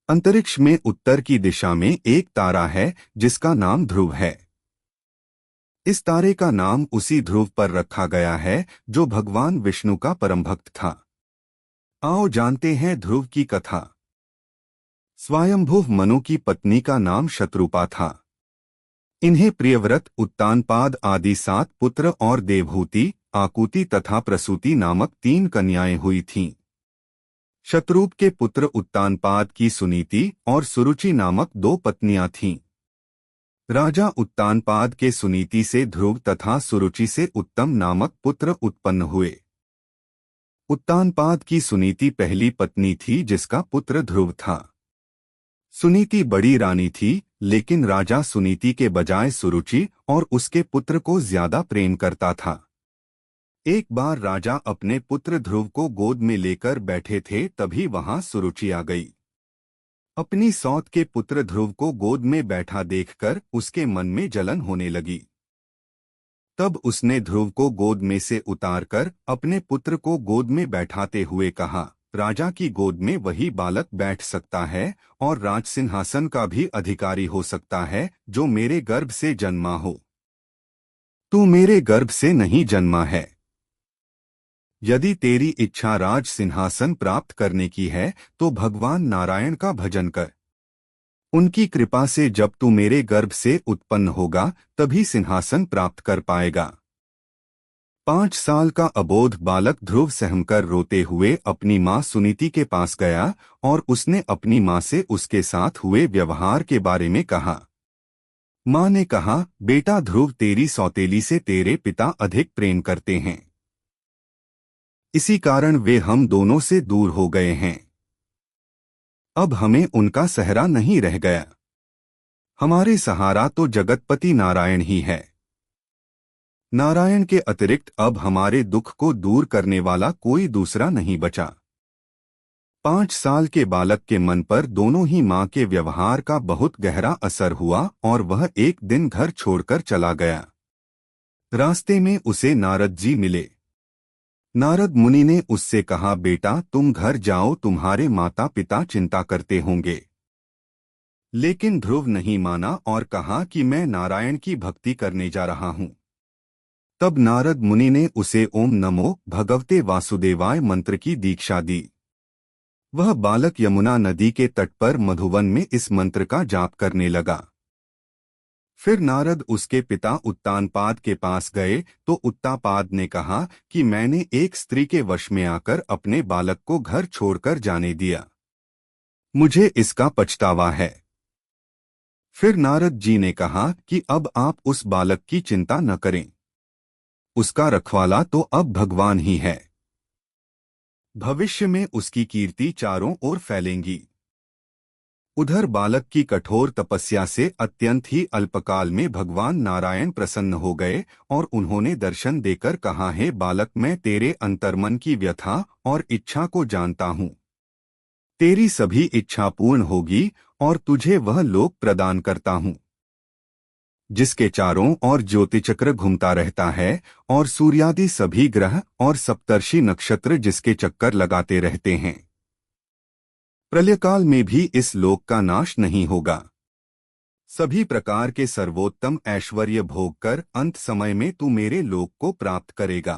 अंतरिक्ष में उत्तर की दिशा में एक तारा है जिसका नाम ध्रुव है। इस तारे का नाम उसी ध्रुव पर रखा गया है जो भगवान विष्णु का परम भक्त था। आओ जानते हैं ध्रुव की कथा। स्वयंभुव मनु की पत्नी का नाम शत्रुपा था। इन्हें प्रियव्रत, उत्तानपाद आदि 7 पुत्र और देवहूति, आकुति तथा प्रसूति नामक 3 कन्याएं हुई थीं। शत्रुप के पुत्र उत्तानपाद की सुनीति और सुरुचि नामक 2 पत्नियां थीं। राजा उत्तानपाद के सुनीति से ध्रुव तथा सुरुचि से उत्तम नामक पुत्र उत्पन्न हुए। उत्तानपाद की सुनीति पहली पत्नी थी जिसका पुत्र ध्रुव था। सुनीति बड़ी रानी थी, लेकिन राजा सुनीति के बजाय सुरुचि और उसके पुत्र को ज्यादा प्रेम करता था। एक बार राजा अपने पुत्र ध्रुव को गोद में लेकर बैठे थे, तभी वहां सुरुचि आ गई। अपनी सौत के पुत्र ध्रुव को गोद में बैठा देखकर उसके मन में जलन होने लगी। तब उसने ध्रुव को गोद में से उतारकर अपने पुत्र को गोद में बैठाते हुए कहा, राजा की गोद में वही बालक बैठ सकता है और राज सिंहासन का भी अधिकारी हो सकता है जो मेरे गर्भ से जन्मा हो। तू मेरे गर्भ से नहीं जन्मा है। यदि तेरी इच्छा राज सिंहासन प्राप्त करने की है तो भगवान नारायण का भजन कर। उनकी कृपा से जब तू मेरे गर्भ से उत्पन्न होगा तभी सिंहासन प्राप्त कर पाएगा। 5 साल का अबोध बालक ध्रुव सहमकर रोते हुए अपनी मां सुनीति के पास गया और उसने अपनी मां से उसके साथ हुए व्यवहार के बारे में कहा। मां ने कहा, बेटा ध्रुव तेरी सौतेली से तेरे पिता अधिक प्रेम करते हैं। इसी कारण वे हम दोनों से दूर हो गए हैं। अब हमें उनका सहारा नहीं रह गया। हमारे सहारा तो जगतपति नारायण ही है। नारायण के अतिरिक्त अब हमारे दुख को दूर करने वाला कोई दूसरा नहीं बचा। 5 साल के बालक के मन पर दोनों ही मां के व्यवहार का बहुत गहरा असर हुआ और वह एक दिन घर छोड़कर चला गया। रास्ते में उसे नारद जी मिले। नारद मुनि ने उससे कहा, बेटा तुम घर जाओ, तुम्हारे माता पिता चिंता करते होंगे। लेकिन ध्रुव नहीं माना और कहा कि मैं नारायण की भक्ति करने जा रहा हूं। तब नारद मुनि ने उसे ओम नमो भगवते वासुदेवाय मंत्र की दीक्षा दी। वह बालक यमुना नदी के तट पर मधुवन में इस मंत्र का जाप करने लगा। फिर नारद उसके पिता उत्तानपाद के पास गए तो उत्तानपाद ने कहा कि मैंने एक स्त्री के वश में आकर अपने बालक को घर छोड़कर जाने दिया। मुझे इसका पछतावा है। फिर नारद जी ने कहा कि अब आप उस बालक की चिंता न करें। उसका रखवाला तो अब भगवान ही है। भविष्य में उसकी कीर्ति चारों ओर फैलेंगी। उधर बालक की कठोर तपस्या से अत्यंत ही अल्पकाल में भगवान नारायण प्रसन्न हो गए और उन्होंने दर्शन देकर कहा, हे बालक, मैं तेरे अंतर्मन की व्यथा और इच्छा को जानता हूँ। तेरी सभी इच्छा पूर्ण होगी और तुझे वह लोक प्रदान करता हूँ जिसके चारों ओर ज्योतिचक्र घूमता रहता है और सूर्यादि सभी ग्रह और सप्तर्षि नक्षत्र जिसके चक्कर लगाते रहते हैं। प्रलयकाल में भी इस लोक का नाश नहीं होगा। सभी प्रकार के सर्वोत्तम ऐश्वर्य भोग कर अंत समय में तू मेरे लोक को प्राप्त करेगा।